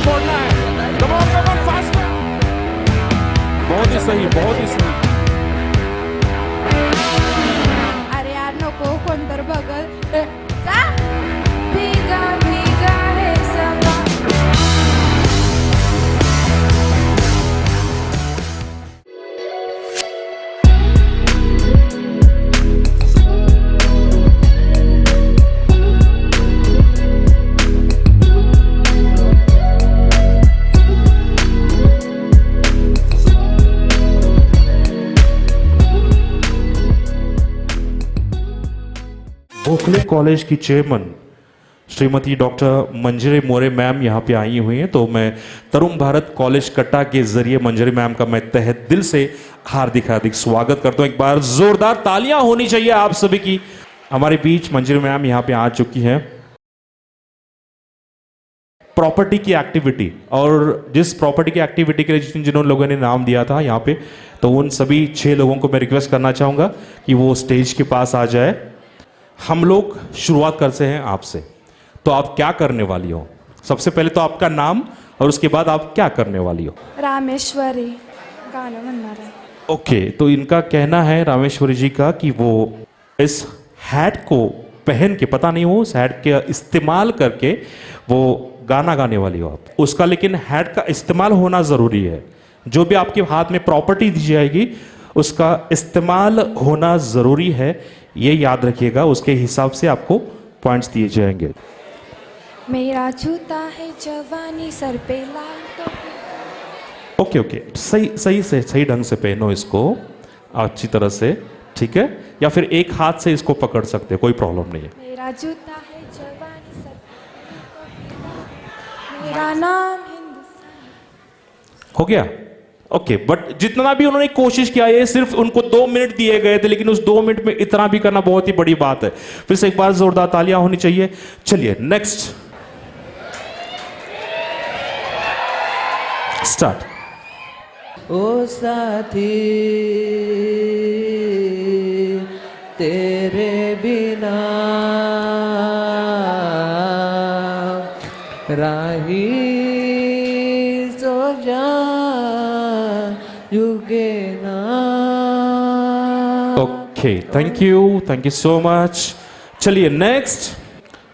फोड़ना है। Come on fast. बहुत ही सही, बहुत ही सही। अरे यार नको, कोण तर बघल। जा. भीगा भीगा है समा. गोखले कॉलेज की चेयरमैन श्रीमती डॉक्टर मंजरी मोरे मैम यहाँ पे आई हुई हैं, तो मैं तरुण भारत कॉलेज कट्टा के जरिए मंजरी मैम का मैं तहे दिल से हार्दिक हार्दिक स्वागत करता हूँ। एक बार जोरदार तालियां होनी चाहिए आप सभी की। हमारे बीच मंजरी मैम यहाँ पे आ चुकी हैं। प्रॉपर्टी की एक्टिविटी, और जिस प्रॉपर्टी की एक्टिविटी के लिए जिन लोगों ने नाम दिया था यहाँ पे, तो उन सभी 6 लोगों को मैं रिक्वेस्ट करना चाहूँगा कि वो स्टेज के पास आ जाए। हम लोग शुरुआत करते हैं आपसे, तो आप क्या करने वाली हो? सबसे पहले तो आपका नाम और उसके बाद आप क्या करने वाली हो? रामेश्वरी गाणं म्हणणार आहे. ओके, तो इनका कहना है रामेश्वरी जी का कि वो इस हैट को पहन के, पता नहीं वो उस हैट के इस्तेमाल करके वो गाना गाने वाली हो आप उसका, लेकिन हैट का इस्तेमाल होना ज़रूरी है। जो भी आपके हाथ में प्रॉपर्टी दी जाएगी उसका इस्तेमाल होना ज़रूरी है, ये याद रखिएगा। उसके हिसाब से आपको पॉइंट्स दिए जाएंगे। मेरा जूता है जवानी सर पे लाल टोपी. ओके ओके, सही से सही ढंग से पहनो इसको अच्छी तरह से, ठीक है? या फिर एक हाथ से इसको पकड़ सकते हैं, कोई प्रॉब्लम नहीं है। मेरा जूता है जवानी सर पे लाल टोपी. मेरा नाम हिंदुस्तान. हो गया? ओके, बट जितना भी उन्होंने कोशिश किया, ये सिर्फ उनको 2 मिनट दिए गए थे, लेकिन उस 2 मिनट में इतना भी करना बहुत ही बड़ी बात है। फिर से एक बार जोरदार तालियां होनी चाहिए। चलिए नेक्स्ट स्टार्ट। ओ साथी तेरे बिना राही सो जा युगे ना। Okay, thank you so much. चलिए नेक्स्ट।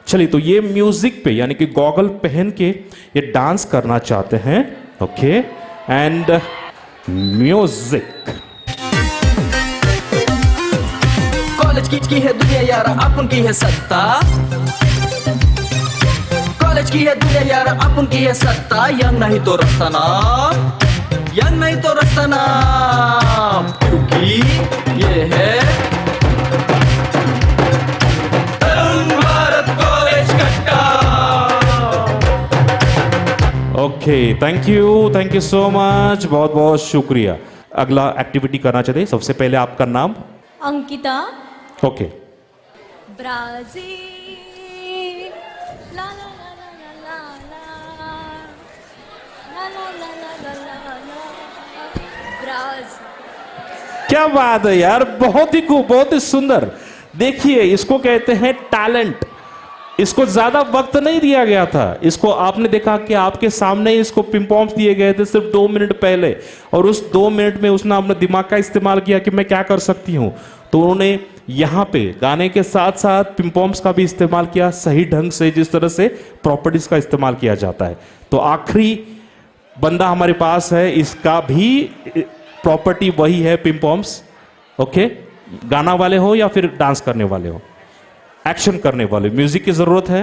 चलिए, तो ये म्यूजिक पे यानी कि गॉगल पहन के ये डांस करना चाहते हैं। Okay, and music. कॉलेज की है दुनिया यार, अपन की है सत्ता। कॉलेज की है दुनिया यार, अपन की है सत्ता। यंग नहीं तो रस्ता ना, यंग नहीं तो रस्ता ना, क्योंकि ये है तरुण भारत कॉलेज कट्टा। Okay, thank you so much, बहुत बहुत शुक्रिया। अगला एक्टिविटी करना चाहते हैं। सबसे पहले आपका नाम? अंकिता. ओके। ब्राजील ला ला ला ला ला ला ला ला ला ला ला ला ब्राजील. क्या बात है यार, बहुत ही खूब, बहुत ही सुंदर। देखिए, इसको कहते हैं टैलेंट। इसको ज्यादा वक्त नहीं दिया गया था। इसको आपने देखा कि आपके सामने ही इसको पिंपॉम्स दिए गए थे सिर्फ 2 मिनट पहले, और उस 2 मिनट में उसने अपने दिमाग का इस्तेमाल किया कि मैं क्या कर सकती हूँ। तो उन्होंने यहाँ पे गाने के साथ साथ पिंपॉम्स का भी इस्तेमाल किया सही ढंग से, जिस तरह से प्रॉपर्टीज का इस्तेमाल किया जाता है। तो आखिरी बंदा हमारे पास है, इसका भी प्रॉपर्टी वही है, पिंपॉम्स। ओके, गाना वाले हो या फिर डांस करने वाले हो, एक्शन करने वाले, म्यूजिक की जरूरत है,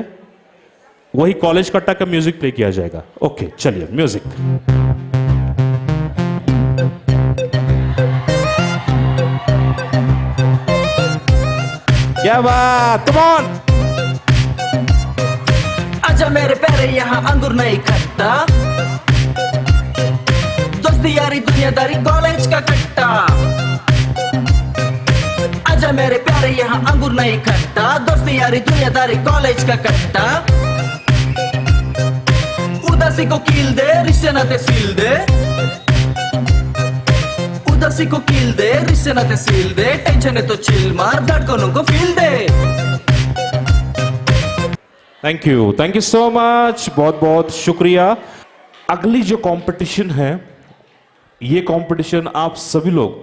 वही कॉलेज कट्टा का म्यूजिक प्ले किया जाएगा। ओके, चलिए म्यूजिक। क्या बात, कम ऑन। आजा मेरे प्यारे यहाँ अंगूर नहीं खट्टा, दोस्ती यारी दुनियादारी कॉलेज का कट्टा। आजा मेरे प्यारे यहाँ अंगूर नहीं खट्टा, दोस्ती यारी दुनियादारी कॉलेज का कट्टा। उदासी को कील दे, रिश्ते नाते सील दे, उदासी को कील दे, रिश्ते नाते सील दे। टेंशन है तो चिल मार, धड़कनों को feel they. Thank you so much, बहुत बहुत शुक्रिया। अगली जो कंपटीशन है, ये कंपटीशन आप सभी लोग,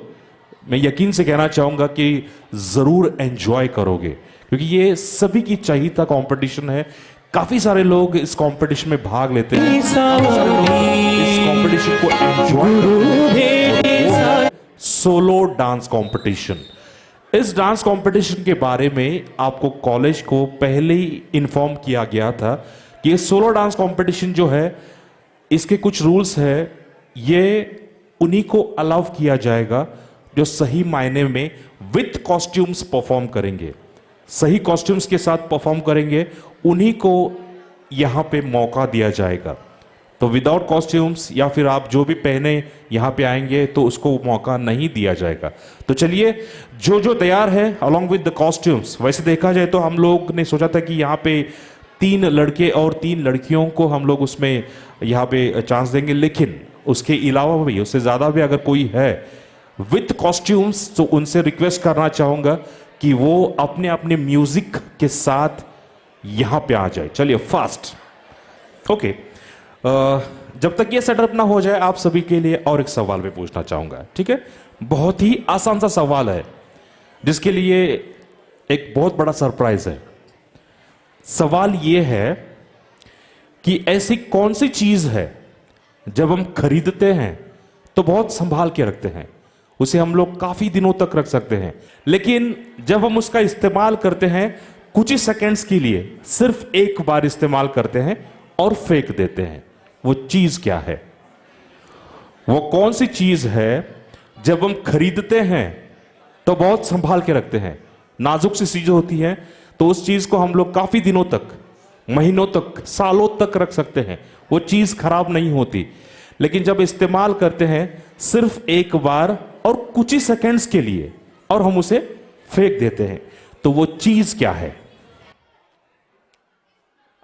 मैं यकीन से कहना चाहूंगा कि जरूर एंजॉय करोगे, क्योंकि ये सभी की चाहिता कंपटीशन है। काफी सारे लोग इस कंपटीशन में भाग लेते हैं, काफी सारे लोग इस कंपटीशन को एंजॉय। सोलो डांस कंपटीशन, इस डांस कंपटीशन के बारे में आपको कॉलेज को पहले ही इन्फॉर्म किया गया था कि ये सोलो डांस कंपटीशन जो है, इसके कुछ रूल्स है, ये उन्हीं को अलाउ किया जाएगा जो सही मायने में विथ कॉस्ट्यूम्स परफॉर्म करेंगे, सही कॉस्ट्यूम्स के साथ परफॉर्म करेंगे, उन्हीं को यहां पे मौका दिया जाएगा। तो विदाउट कॉस्ट्यूम्स या फिर आप जो भी पहने यहां पे आएंगे तो उसको मौका नहीं दिया जाएगा। तो चलिए, जो जो तैयार है अलॉन्ग विद द कॉस्ट्यूम्स, वैसे देखा जाए तो हम लोग ने सोचा था कि यहाँ पे 3 लड़के और 3 लड़कियों को हम लोग उसमें यहाँ पे चांस देंगे, लेकिन उसके अलावा भी, उससे ज्यादा भी अगर कोई है विथ कॉस्ट्यूम्स, तो उनसे रिक्वेस्ट करना चाहूंगा कि वो अपने अपने म्यूजिक के साथ यहां पे आ जाए। चलिए फास्ट। ओके, जब तक ये सेटअप ना हो जाए, आप सभी के लिए और एक सवाल मैं पूछना चाहूंगा, ठीक है? बहुत ही आसान सा सवाल है, जिसके लिए एक बहुत बड़ा सरप्राइज है। सवाल ये है कि ऐसी कौन सी चीज है जब हम खरीदते हैं तो बहुत संभाल के रखते हैं, उसे हम लोग काफी दिनों तक रख सकते हैं, लेकिन जब हम उसका इस्तेमाल करते हैं कुछ ही सेकंड्स के लिए, सिर्फ एक बार इस्तेमाल करते हैं और फेंक देते हैं, वो चीज क्या है? वो कौन सी चीज है जब हम खरीदते हैं तो बहुत संभाल के रखते हैं, नाजुक सी चीज होती है, तो उस चीज को हम लोग काफी दिनों तक, महीनों तक, सालों तक रख सकते हैं, वो चीज खराब नहीं होती, लेकिन जब इस्तेमाल करते हैं सिर्फ एक बार और कुछ ही सेकंड्स के लिए और हम उसे फेंक देते हैं, तो वो चीज क्या है?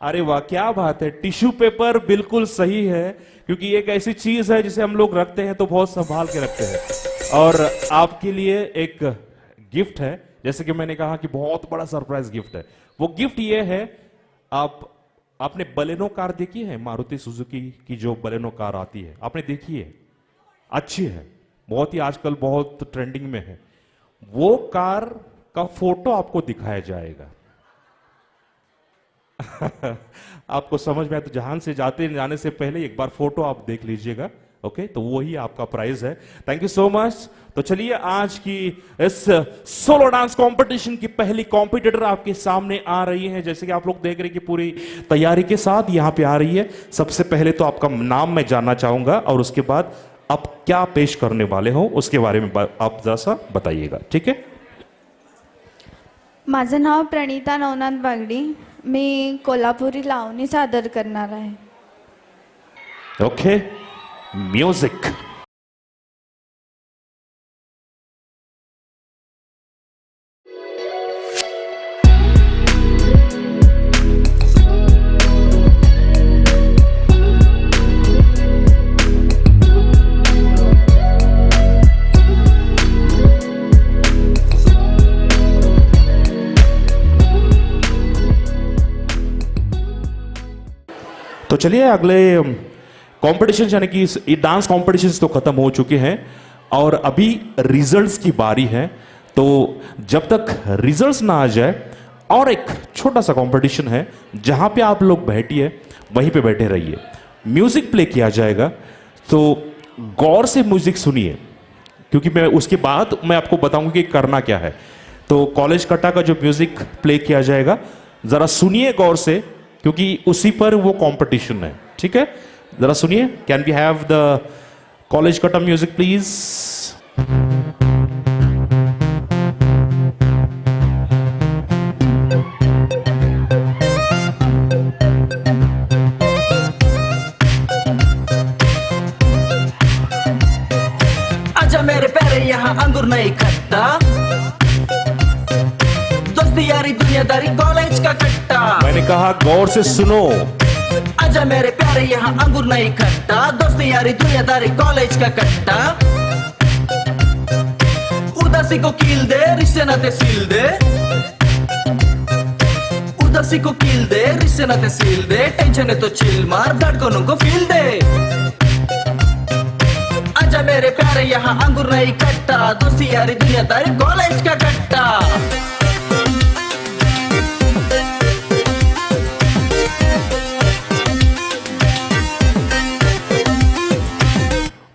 अरे वाह, क्या बात है, टिश्यू पेपर बिल्कुल सही है, क्योंकि एक ऐसी चीज है जिसे हम लोग रखते हैं तो बहुत संभाल के रखते हैं। और आपके लिए एक गिफ्ट है, जैसे कि मैंने कहा कि बहुत बड़ा सरप्राइज गिफ्ट है। वो गिफ्ट ये है, आपने बलेनो कार देखी है, मारुति सुजुकी की जो बलेनो कार आती है, आपने देखी है? अच्छी है, बहुत ही आजकल बहुत ट्रेंडिंग में है। वो कार का फोटो आपको दिखाया जाएगा। आपको समझ में आए तो जहां से जाने से पहले एक बार फोटो आप देख लीजिएगा, ओके? तो वही आपका प्राइज है। Thank you so much. तो चलिए, आज की इस सोलो डांस कंपटीशन की पहली कॉम्पिटिटर आपके सामने आ रही है, जैसे कि आप लोग देख रहे हैं कि पूरी तैयारी के साथ यहां पे आ रही है। सबसे पहले तो आपका नाम मैं जानना चाहूंगा और उसके बाद आप क्या पेश करने वाले हो उसके बारे में आप जरा सा बताइएगा, ठीक है? माझं नाव प्रणिता नवनाथ बागडी, मी कोल्हापुरी लावणी सादर करणार आहे। Okay, music. तो चलिए, अगले कॉम्पिटिशन यानी कि डांस कॉम्पिटिशन्स तो खत्म हो चुके हैं और अभी रिजल्ट्स की बारी है। तो जब तक रिजल्ट्स ना आ जाए, और एक छोटा सा कंपटीशन है, जहां पे आप लोग बैठिए, वहीं पे बैठे रहिए। म्यूजिक प्ले किया जाएगा, तो गौर से म्यूजिक सुनिए, क्योंकि मैं उसके बाद मैं आपको बताऊंगा कि करना क्या है। तो कॉलेज कटा का जो म्यूजिक प्ले किया जाएगा, जरा सुनिए गौर से, क्योंकि उसी पर वो कंपटीशन है, ठीक है? जरा सुनिए। Can we have the college Katta music please? आजा मेरे प्यारे, यहाँ अंगूर नहीं खट्टा, दोस्ती यारी दुनियादारी कॉलेज का कट्टा। मैंने कहा गौर से सुनो। आजा मेरे प्यारे, यहाँ अंगूर नहीं खट्टा, दोस्ती यारी दुनियादारी कॉलेज का कट्टा। उदासी को कील दे, रिश्ते नाते सील दे, उदासी को कील दे, रिश्ते नाते सील दे, टेंशन है तो चिल मार, धड़कनों को फील दे। यहाँ अंगूर नहीं खट्टा, दोस्ती यारी दुनियादारी कॉलेज का कट्टा।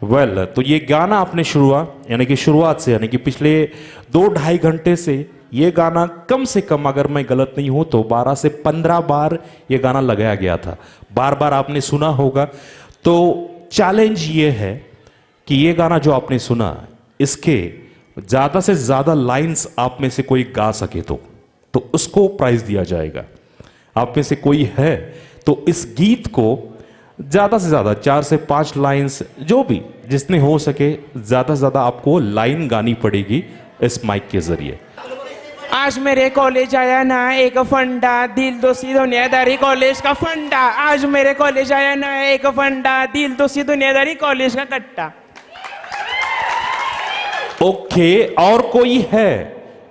वेल तो ये गाना आपने शुरुआत से यानी कि पिछले 2-2.5 घंटे से ये गाना कम से कम, अगर मैं गलत नहीं हूं तो 12 से 15 बार ये गाना लगाया गया था। बार बार आपने सुना होगा। तो चैलेंज ये है कि ये गाना जो आपने सुना, इसके ज्यादा से ज्यादा लाइंस आप में से कोई गा सके तो उसको प्राइज दिया जाएगा। आप में से कोई है तो इस गीत को ज्यादा से ज्यादा 4 से 5 लाइंस, जो भी जितने हो सके, ज्यादा से ज्यादा आपको लाइन गानी पड़ेगी इस माइक के जरिए। आज मेरे कॉलेज आया ना एक फंडा, दिल दोस्ती दुनियादारी कॉलेज का फंडा। आज मेरे कॉलेज आया ना एक फंडा, दिल दोस्ती दुनियादारी कॉलेज का कट्टा। ओके, और कोई है?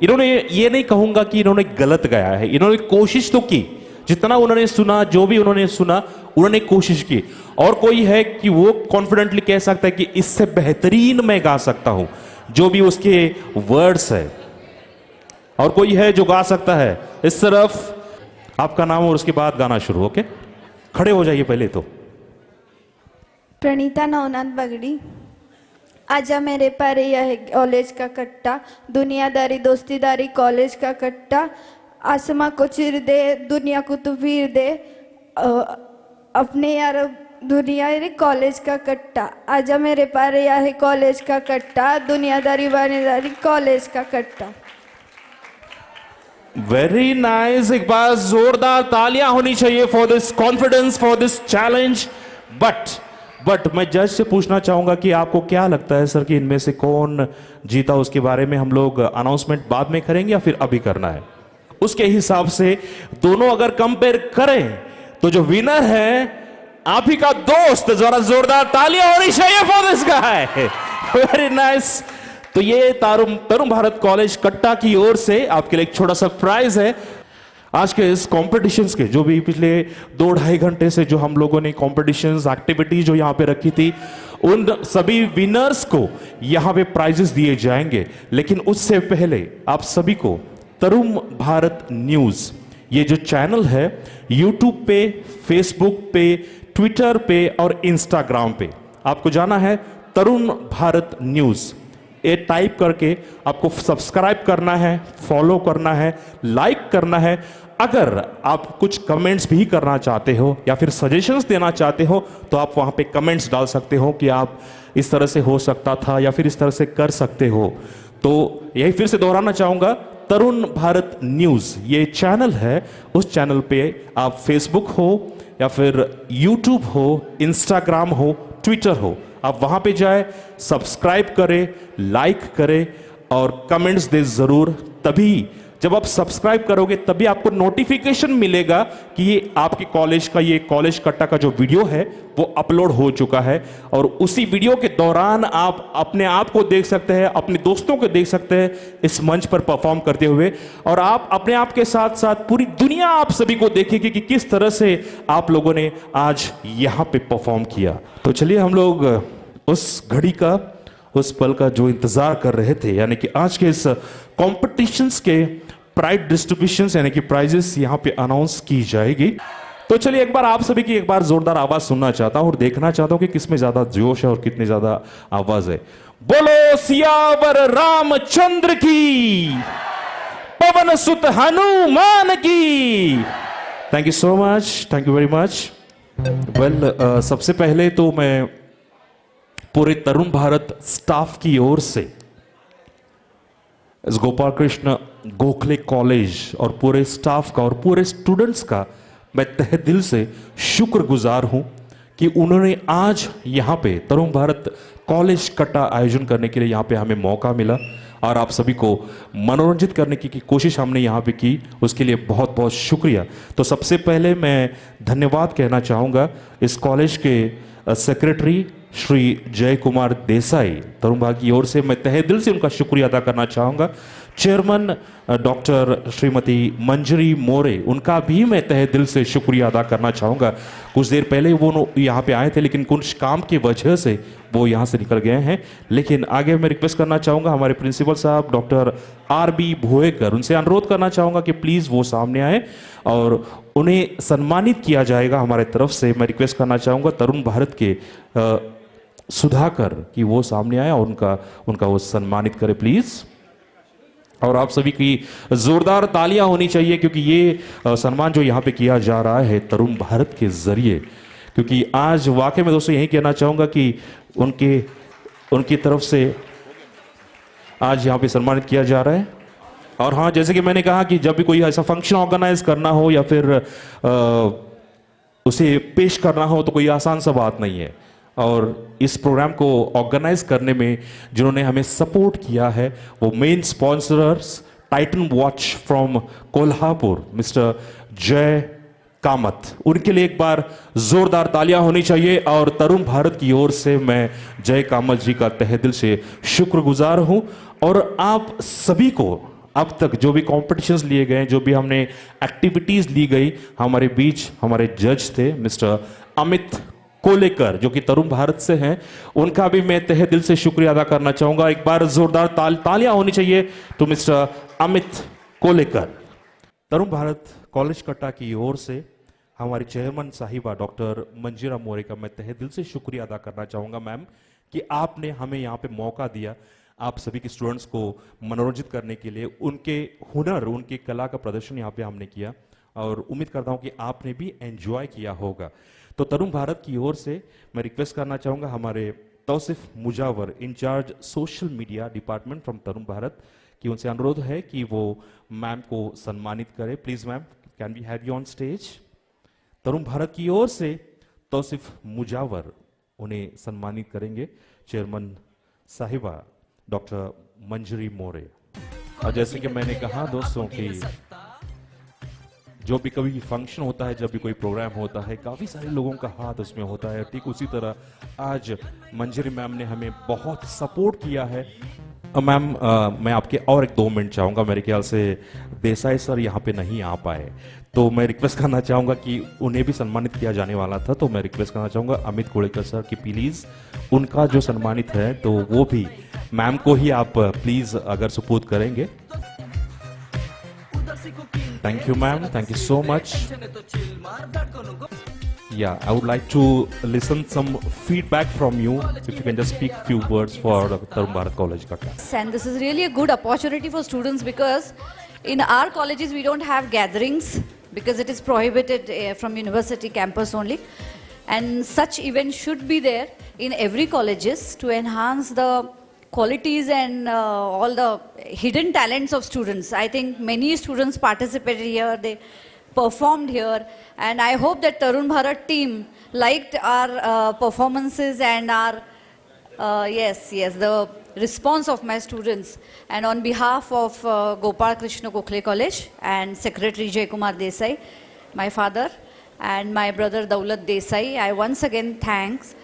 इन्होंने, ये नहीं कहूंगा कि इन्होंने गलत गाया है, इन्होंने कोशिश तो की। जितना उन्होंने सुना, जो भी उन्होंने सुना, उन्होंने कोशिश की। और कोई है कि वो कॉन्फिडेंटली कह सकता है कि इससे बेहतरीन मैं गा सकता हूं, जो भी उसके वर्ड्स है। और कोई है जो गा सकता है? इस तरफ आपका नाम और उसके बाद गाना शुरू। ओके, खड़े हो जाइए पहले तो। प्रणीता नवनाथ बगड़ी। आजा मेरे पर यह कॉलेज का कट्टा, दुनियादारी दोस्तीदारी कॉलेज का कट्टा। आसमां को चिर दे, दुनिया को तू वीर दे, अपने यार दुनिया रे कॉलेज का कट्टा। आजा मेरे पर यह कॉलेज का कट्टा, दुनियादारी वानीदारी कॉलेज का कट्टा। Very nice. एक बार जोरदार तालियां होनी चाहिए for this confidence, for this challenge. But मैं जज से पूछना चाहूंगा कि आपको क्या लगता है सर कि इनमें से कौन जीता? उसके बारे में हम लोग अनाउंसमेंट बाद में करेंगे या फिर अभी करना है? उसके हिसाब से दोनों अगर कंपेयर करें तो जो विनर है आप ही का दोस्त। जरा जोरदार तालियां होनी चाहिए for this guy. Very nice. तो ये तरुण भारत कॉलेज कट्टा की ओर से आपके लिए एक छोटा सा प्राइज है। आज के इस कॉम्पिटिशन्स के, जो भी पिछले 2-2.5 घंटे से जो हम लोगों ने कॉम्पिटिशन्स एक्टिविटी जो यहाँ पे रखी थी, उन सभी विनर्स को यहाँ पे प्राइजेस दिए जाएंगे। लेकिन उससे पहले आप सभी को तरुण भारत न्यूज, ये जो चैनल है, यूट्यूब पे, फेसबुक पे, ट्विटर पे और इंस्टाग्राम पे आपको जाना है तरुण भारत न्यूज। ये टाइप करके आपको सब्सक्राइब करना है, फॉलो करना है, लाइक करना है। अगर आप कुछ कमेंट्स भी करना चाहते हो या फिर सजेशंस देना चाहते हो तो आप वहां पे कमेंट्स डाल सकते हो कि आप इस तरह से हो सकता था या फिर इस तरह से कर सकते हो। तो यही फिर से दोहराना चाहूंगा, तरुण भारत न्यूज ये चैनल है। उस चैनल पे आप फेसबुक हो या फिर यूट्यूब हो, इंस्टाग्राम हो, ट्विटर हो, आप वहां पे जाए, सब्सक्राइब करें, लाइक करें और कमेंट्स दे जरूर। तभी जब आप सब्सक्राइब करोगे तभी आपको नोटिफिकेशन मिलेगा कि ये आपके कॉलेज का, ये कॉलेज कट्टा का जो वीडियो है वो अपलोड हो चुका है। और उसी वीडियो के दौरान आप अपने आप को देख सकते हैं, अपने दोस्तों को देख सकते हैं इस मंच पर परफॉर्म करते हुए। और आप अपने आप के साथ साथ पूरी दुनिया आप सभी को देखेगी कि किस तरह से आप लोगों ने आज यहां पे परफॉर्म किया। तो चलिए हम लोग उस घड़ी का, उस पल का जो इंतजार कर रहे थे, यानी कि आज के इस कॉम्पिटिशन्स के प्राइज डिस्ट्रीब्यूशंस यानी कि प्राइजेस यहां पे अनाउंस की जाएगी। तो चलिए एक बार आप सभी की एक बार जोरदार आवाज सुनना चाहता हूं और देखना चाहता हूं कि किसमें ज्यादा जोश है और कितनी ज्यादा आवाज है। बोलो सियावर रामचंद्र की, पवन सुत हनुमान की। Thank you so much, thank you very much. Well, सबसे पहले तो मैं पूरे तरुण भारत स्टाफ की ओर से इस गोपाल कृष्ण गोखले कॉलेज और पूरे स्टाफ का और पूरे स्टूडेंट्स का मैं तहे दिल से शुक्रगुजार हूं कि उन्होंने आज यहां पे तरुण भारत कॉलेज कट्टा आयोजन करने के लिए यहां पे हमें मौका मिला और आप सभी को मनोरंजित करने की कोशिश हमने यहां पे की, उसके लिए बहुत बहुत शुक्रिया। तो सबसे पहले मैं धन्यवाद कहना चाहूँगा इस कॉलेज के सेक्रेटरी श्री जय कुमार देसाई, तरुण भारत की ओर से मैं तहे दिल से उनका शुक्रिया अदा करना चाहूँगा। चेयरमैन डॉक्टर श्रीमती मंजरी मोरे, उनका भी मैं तहे दिल से शुक्रिया अदा करना चाहूँगा। कुछ देर पहले वो यहाँ पे आए थे, लेकिन कुछ काम की वजह से वो यहाँ से निकल गए हैं। लेकिन आगे मैं रिक्वेस्ट करना चाहूँगा हमारे प्रिंसिपल साहब डॉक्टर आर.बी. भोएकर, उनसे अनुरोध करना चाहूँगा कि प्लीज़ वो सामने आए और उन्हें सम्मानित किया जाएगा हमारे तरफ से। मैं रिक्वेस्ट करना चाहूँगा तरुण भारत के सुधाकर कि वो सामने आए और उनका वो सम्मानित करे प्लीज़। और आप सभी की जोरदार तालियां होनी चाहिए, क्योंकि ये सम्मान जो यहाँ पे किया जा रहा है तरुण भारत के जरिए, क्योंकि आज वाकई में दोस्तों यही कहना चाहूँगा कि उनकी तरफ से आज यहाँ पे सम्मानित किया जा रहा है। और हाँ, जैसे कि मैंने कहा कि जब भी कोई ऐसा फंक्शन ऑर्गेनाइज करना हो या फिर उसे पेश करना हो तो कोई आसान सा बात नहीं है। और इस प्रोग्राम को ऑर्गेनाइज करने में जिन्होंने हमें सपोर्ट किया है वो main sponsors Titan watch from Kolhapur mister जय कामत, उनके लिए एक बार जोरदार तालियां होनी चाहिए। और तरुण भारत की ओर से मैं जय कामत जी का तहे दिल से शुक्रगुजार हूं। और आप सभी को अब तक जो भी कॉम्पिटिशन्स लिए गए, जो भी हमने एक्टिविटीज ली गई, हमारे बीच हमारे जज थे मिस्टर अमित कोलेकर जो कि तरुण भारत से हैं, उनका भी मैं तहे दिल से शुक्रिया अदा करना चाहूंगा। एक बार जोरदार तालियां होनी चाहिए to mister Amit Kolekar. Tarun Bharat college Katta की ओर से हमारी चेयरमैन साहिबा डॉक्टर मंजीरा मोरे का मैं तहे दिल से शुक्रिया अदा करना चाहूंगा मैम, कि आपने हमें यहाँ पे मौका दिया आप सभी के स्टूडेंट्स को मनोरंजित करने के लिए। उनके हुनर, उनकी कला का प्रदर्शन यहाँ पे हमने किया और उम्मीद करता हूँ कि आपने भी एंजॉय किया होगा। तो तरुण भारत की ओर से मैं रिक्वेस्ट करना चाहूंगा हमारे Tausif Mujawar, in-charge social media department from Tarun Bharat, कि उनसे अनुरोध है कि वो मैम को सम्मानित करें। Please ma'am, can we have you on stage. Tarun Bharat की ओर से तौसिफ मुजावर उन्हें सम्मानित करेंगे, चेयरमैन साहिबा डॉक्टर मंजरी मोरे। और जैसे कि मैंने कहा दोस्तों कि जो भी कभी फंक्शन होता है, जब भी कोई प्रोग्राम होता है, काफ़ी सारे लोगों का हाथ उसमें होता है। ठीक उसी तरह आज मंजरी मैम ने हमें बहुत सपोर्ट किया है। मैम मैं आपके और एक 2 मिनट चाहूँगा, मेरे ख्याल से देसाई सर यहाँ पे नहीं आ पाए, तो मैं रिक्वेस्ट करना चाहूँगा कि उन्हें भी सम्मानित किया जाने वाला था, तो मैं रिक्वेस्ट करना चाहूँगा अमित कोलेकर सर कि प्लीज़ उनका जो सम्मानित है तो वो भी मैम को ही आप प्लीज़ अगर सुपुर्द करेंगे। Thank you, ma'am. Thank you so much. Yeah, I would like to listen some feedback from you. If you can just speak few words for Tarun Bharat College Kaka. And this is really a good opportunity for students because in our colleges we don't have gatherings because it is prohibited from university campus only. And such events should be there in every colleges to enhance the qualities and all the hidden talents of students. I think many students participated here, they performed here, and I hope that Tarun Bharat team liked our performances and our the response of my students. And on behalf of Gopal Krishna Gokhale College and Secretary Jay Kumar Desai, my father, and my brother Daulat Desai, I once again thanks.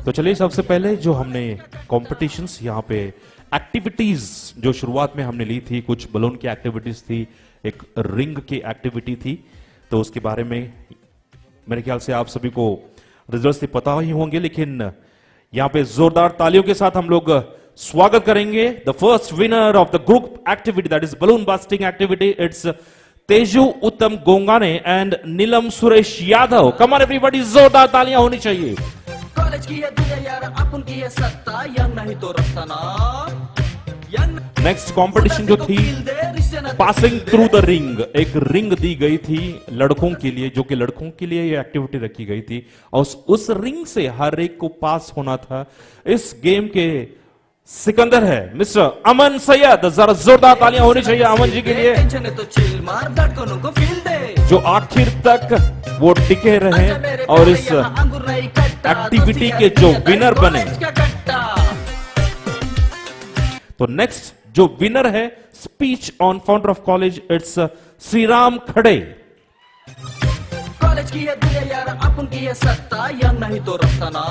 तो चलिए सबसे पहले जो हमने competitions यहाँ पे activities जो शुरुआत में हमने ली थी, कुछ बलून की एक्टिविटीज थी, एक रिंग की एक्टिविटी थी, तो उसके बारे में मेरे ख्याल से आप सभी को रिजल्ट्स तो पता ही होंगे, लेकिन यहाँ पे जोरदार तालियों के साथ हम लोग स्वागत करेंगे the first winner of the group activity that is balloon bursting activity. It's Teju Uttam Gongane and Neelam Suresh Yadav. Come on everybody, जोरदार तालियां होनी चाहिए। कॉलेज की है दुनिया यार, अपन की है सत्ता, यंग नहीं तो रस्ता ना। नेक्स्ट कंपटीशन जो थी पासिंग थ्रू द रिंग, एक रिंग दी गई थी लड़कों के लिए, जो कि लड़कों के लिए ये एक्टिविटी रखी गई थी और उस रिंग से हर एक को पास होना था। इस गेम के सिकंदर है मिस्टर अमन सैयद। जरा जोरदार तालियां होनी चाहिए अमन जी के लिए, तो चिल मार, धड़कनों को फील दे, जो आखिर तक वो टिके रहे और इस एक्टिविटी के जो विनर बने। तो नेक्स्ट जो विनर है speech on founder of college, it's Shriram खड़े। कॉलेज की है दुनिया यार, अपन की है सत्ता, यंग नहीं तो रस्ताना,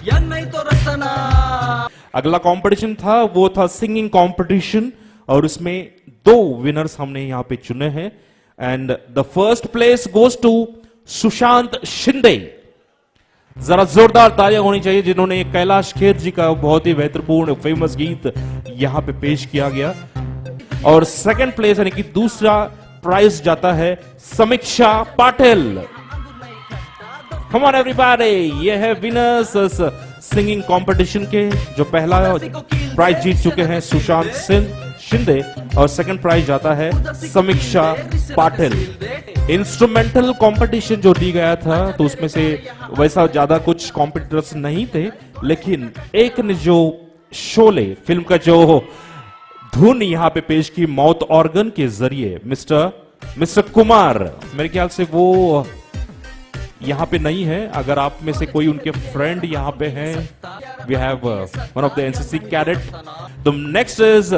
यंग नहीं तो रस्ताना। अगला कंपटीशन था वो था सिंगिंग कंपटीशन, और उसमें 2 विनर्स हमने यहां पे चुने हैं। And the first place goes to Sushant Shinde. जरा जोरदार तालियां होनी चाहिए जिन्होंने कैलाश खेर जी का बहुत ही महत्वपूर्ण फेमस गीत यहां पे पेश किया गया। और सेकंड प्लेस यानी कि दूसरा प्राइज जाता है समीक्षा पाटिल। कम ऑन एवरीबॉडी, ये है विनर्स सिंगिंग कंपटीशन के। जो पहला प्राइज जीत चुके हैं सुशांत शिंदे, और सेकंड प्राइज जाता है समीक्षा पाटिल। इंस्ट्रूमेंटल कंपटीशन जो दी गया था तो उसमें से वैसा ज्यादा कुछ कॉम्पिटिटर्स नहीं थे, लेकिन एक ने जो शोले फिल्म का जो धुन यहां पे पेश की माउथ ऑर्गन के जरिए, मिस्टर कुमार, मेरे ख्याल से वो यहां पे नहीं है। अगर आप में से कोई उनके फ्रेंड यहां पे हैं, we have one of the NCC cadet. The next is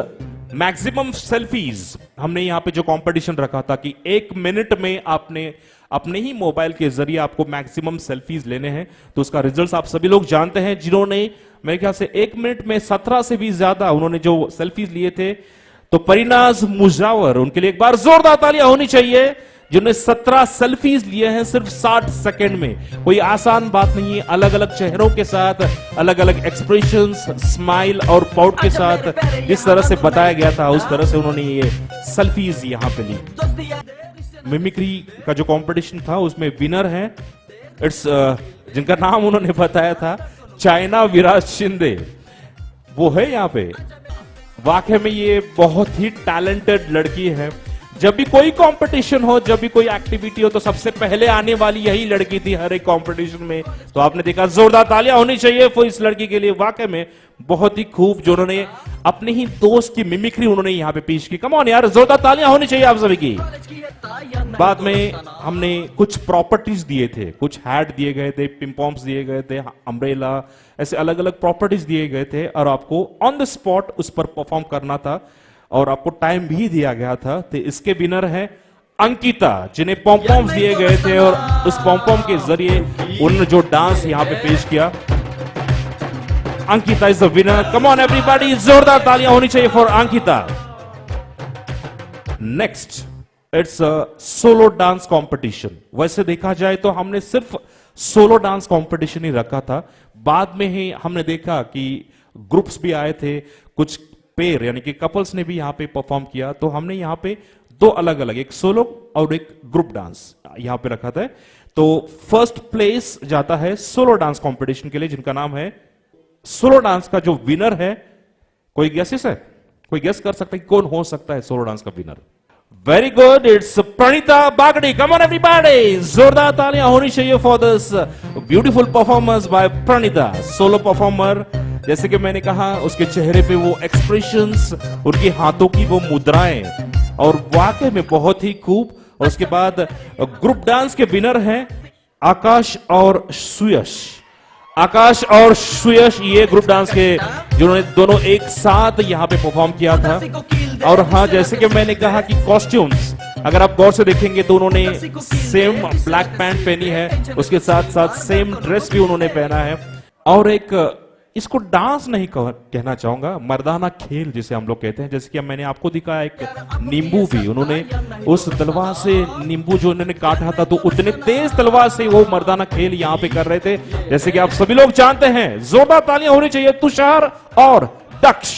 maximum selfies. हमने यहां पे जो कंपटीशन रखा था कि 1 मिनट में आपने अपने ही मोबाइल के जरिए आपको मैक्सिमम सेल्फीज लेने हैं, तो उसका रिजल्ट आप सभी लोग जानते हैं। जिन्होंने मेरे ख्याल से 1 मिनट में 17 से भी ज्यादा उन्होंने जो सेल्फीज लिए थे, तो परिनाज मुजावर, उनके लिए एक बार जोरदार तालियां होनी चाहिए, जिन्होंने 17 सेल्फीज लिए हैं सिर्फ 60 सेकंड में। कोई आसान बात नहीं है, अलग अलग चेहरों के साथ, अलग अलग एक्सप्रेशंस, स्माइल और पाउट के साथ जिस तरह से बताया गया था उस तरह से उन्होंने ये सेल्फीज यहां पे ली। मिमिक्री का जो कंपटीशन था उसमें विनर है इट्स जिनका नाम उन्होंने बताया था चाइना विराज शिंदे, वो है यहां पे। वाकई में ये बहुत ही टैलेंटेड लड़की है। जब भी कोई कंपटीशन हो, जब भी कोई एक्टिविटी हो, तो सबसे पहले आने वाली यही लड़की थी हर एक कंपटीशन में। तो आपने देखा, जोरदार तालियां होनी चाहिए फॉर इस लड़की के लिए। वाकई में बहुत ही खूब जो उन्होंने अपने ही दोस्त की मिमिक्री उन्होंने यहां पे पेश की। कम ऑन यार, जोरदार तालियां होनी चाहिए आप सभी की। बाद में हमने कुछ प्रॉपर्टीज दिए थे, कुछ हैट दिए गए थे, पिम्पॉम्स दिए गए थे, अम्ब्रेला, ऐसे अलग अलग प्रॉपर्टीज दिए गए थे, और आपको ऑन द स्पॉट उस पर परफॉर्म करना था, और आपको टाइम भी दिया गया था। तो इसके विनर है अंकिता, जिन्हें पॉम्पॉम्स दिए गए थे, और उस पॉम्पॉम के जरिए उन्होंने जो डांस यहां पे पेश किया। Ankita is the winner. Come on everybody, जोरदार तालियां होनी चाहिए for Ankita. Next it's a solo dance competition. वैसे देखा जाए तो हमने सिर्फ सोलो डांस कंपटीशन ही रखा था। बाद में ही हमने देखा कि ग्रुप्स भी आए थे, कुछ पेयर यानी कि कपल्स ने भी यहां पे परफॉर्म किया। तो हमने यहां पे 2 अलग अलग, एक सोलो और एक ग्रुप डांस यहां पे रखा था। तो फर्स्ट प्लेस जाता है सोलो डांस कंपटीशन के लिए, जिनका नाम है सोलो डांस का जो विनर है। कोई गेसेस है? कोई गेस कर सकता है कि कौन हो सकता है सोलो डांस का winner? Very good, it's Pranita Bagdi. Come on everybody, जोरदार तालियां होनी चाहिए for this beautiful performance by Pranita, solo performer. जैसे कि मैंने कहा, उसके चेहरे पे वो एक्सप्रेशंस, उनके हाथों की वो मुद्राएं, और वाकई में बहुत ही खूब। और उसके बाद ग्रुप डांस के विनर हैं आकाश और सुयश। आकाश और सुयश ये ग्रुप डांस के जिन्होंने दोनों एक साथ यहां पे परफॉर्म किया था। और हाँ, जैसे कि मैंने कहा कि कॉस्ट्यूम्स अगर आप गौर से देखेंगे तो उन्होंने सेम ब्लैक पैंट पहनी है, उसके साथ साथ सेम ड्रेस भी उन्होंने पहना है। और एक इसको डांस नहीं कहना चाहूंगा, मर्दाना खेल जिसे हम लोग कहते हैं। जैसे कि मैंने आपको दिखाया एक नींबू भी, उन्होंने उस तलवार से नींबू जो उन्होंने काटा था, तो उतने तेज तलवार से वो मर्दाना खेल यहां पे कर रहे थे, जैसे कि आप सभी लोग जानते हैं। जोरदार तालियां होनी चाहिए तुषार और दक्ष।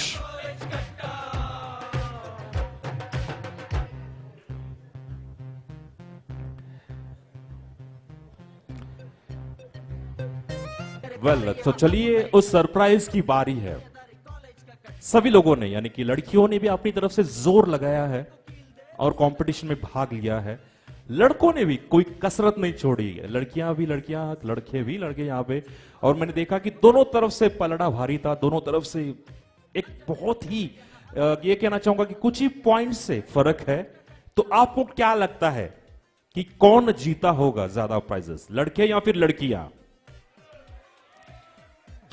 वेल, तो चलिए उस सरप्राइज की बारी है। सभी लोगों ने यानी कि लड़कियों ने भी अपनी तरफ से जोर लगाया है और कंपटीशन में भाग लिया है। लड़कों ने भी कोई कसरत नहीं छोड़ी है, लड़कियां भी लड़कियां, लड़के भी लड़के यहाँ पे। और मैंने देखा कि दोनों तरफ से पलड़ा भारी था, दोनों तरफ से एक बहुत ही ये कहना चाहूंगा कि कुछ ही पॉइंट से फर्क है। तो आपको क्या लगता है कि कौन जीता होगा ज्यादा प्राइजेस, लड़के या फिर लड़कियां?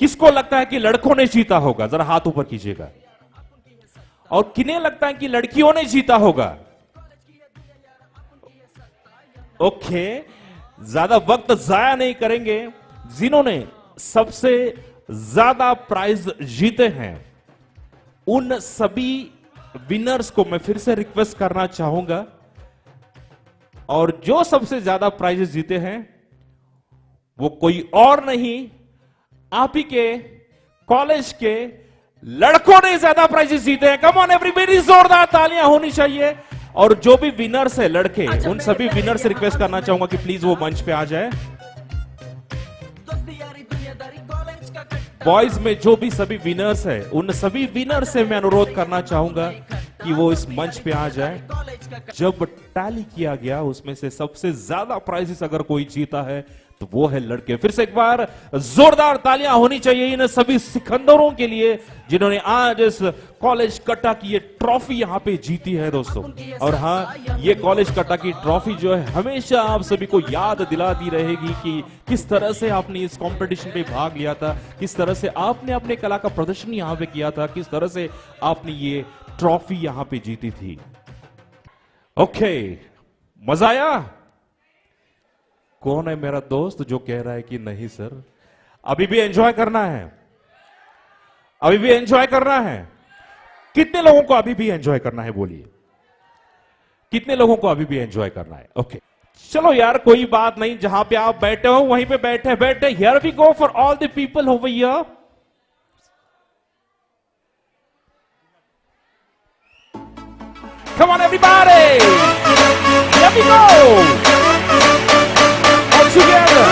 किसको लगता है कि लड़कों ने जीता होगा? जरा हाथ ऊपर कीजिएगा। और किन्हें लगता है कि लड़कियों ने जीता होगा? ओके, ज्यादा वक्त जाया नहीं करेंगे। जिन्होंने सबसे ज्यादा प्राइज जीते हैं उन सभी विनर्स को मैं फिर से रिक्वेस्ट करना चाहूंगा, और जो सबसे ज्यादा प्राइजेस जीते हैं वो कोई और नहीं, आप ही के कॉलेज के लड़कों ने ज्यादा प्राइजेस जीते हैं। कम ऑन एवरीबॉडी, जोरदार तालियां होनी चाहिए। और जो भी विनर्स है लड़के, उन सभी विनर्स से रिक्वेस्ट करना चाहूंगा कि प्लीज वो मंच पे आ जाए। बॉयज में जो भी सभी विनर्स है, उन सभी विनर्स से मैं अनुरोध करना चाहूंगा कि वो इस मंच पे आ जाए। जब टैली किया गया उसमें से सबसे ज्यादा प्राइजेस अगर कोई जीता है तो वो है लड़के। फिर से एक बार जोरदार तालियां होनी चाहिए इन सभी सिकंदरों के लिए जिन्होंने आज इस कॉलेज कट्टा की ये ट्रॉफी यहां पे जीती है दोस्तों। और हाँ, ये कॉलेज कट्टा की ट्रॉफी जो है हमेशा आप सभी को याद दिलाती रहेगी कि किस तरह से आपने इस कंपटीशन में भाग लिया था, किस तरह से आपने अपने कला का प्रदर्शन यहां पे किया था, किस तरह से आपने ये ट्रॉफी यहां पे जीती थी। ओके, मजा आया? कौन है मेरा दोस्त जो कह रहा है कि नहीं सर, अभी भी एंजॉय करना है? अभी भी एंजॉय करना है? कितने लोगों को अभी भी एंजॉय करना है? बोलिए, कितने लोगों को अभी भी एंजॉय करना है? ओके, चलो यार, कोई बात नहीं, जहां पे आप बैठे हो वहीं पे बैठे बैठे। Here we go for all the people over here. Come on everybody! Here we go! All together!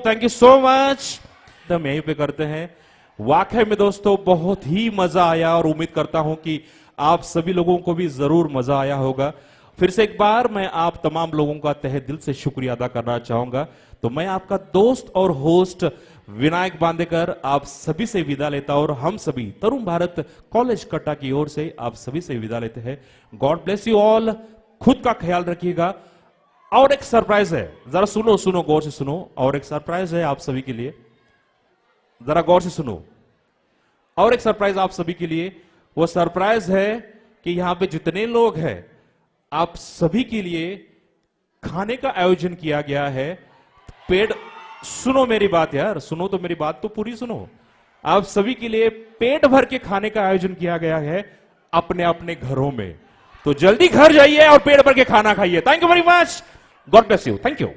Thank you so much. हम यहीं पे करते हैं। वाकई में दोस्तों बहुत ही मजा आया और उम्मीद करता हूं कि आप सभी लोगों को भी जरूर मजा आया होगा। फिर से एक बार मैं आप तमाम लोगों का तहे दिल से शुक्रिया अदा करना चाहूंगा। तो मैं आपका दोस्त और होस्ट विनायक बांदेकर आप सभी से विदा लेता और हम सभी तरुण भारत कॉलेज कट्टा की ओर से आप सभी से विदा लेते हैं। गॉड ब्लेस यू ऑल, खुद का ख्याल रखिएगा। और एक सरप्राइज है, जरा सुनो सुनो, गौर से सुनो। और एक सरप्राइज है आप सभी के लिए, जरा गौर से सुनो। और एक सरप्राइज आप सभी के लिए। वो सरप्राइज है कि यहां पे जितने लोग हैं आप सभी के लिए खाने का आयोजन किया गया है। पेट, सुनो मेरी बात यार, सुनो तो मेरी बात तो पूरी सुनो। आप सभी के लिए पेट भर के खाने का आयोजन किया गया है अपने अपने घरों में। तो जल्दी घर जाइए और पेट भर के खाना खाइए। Thank you very much, God bless you, thank you.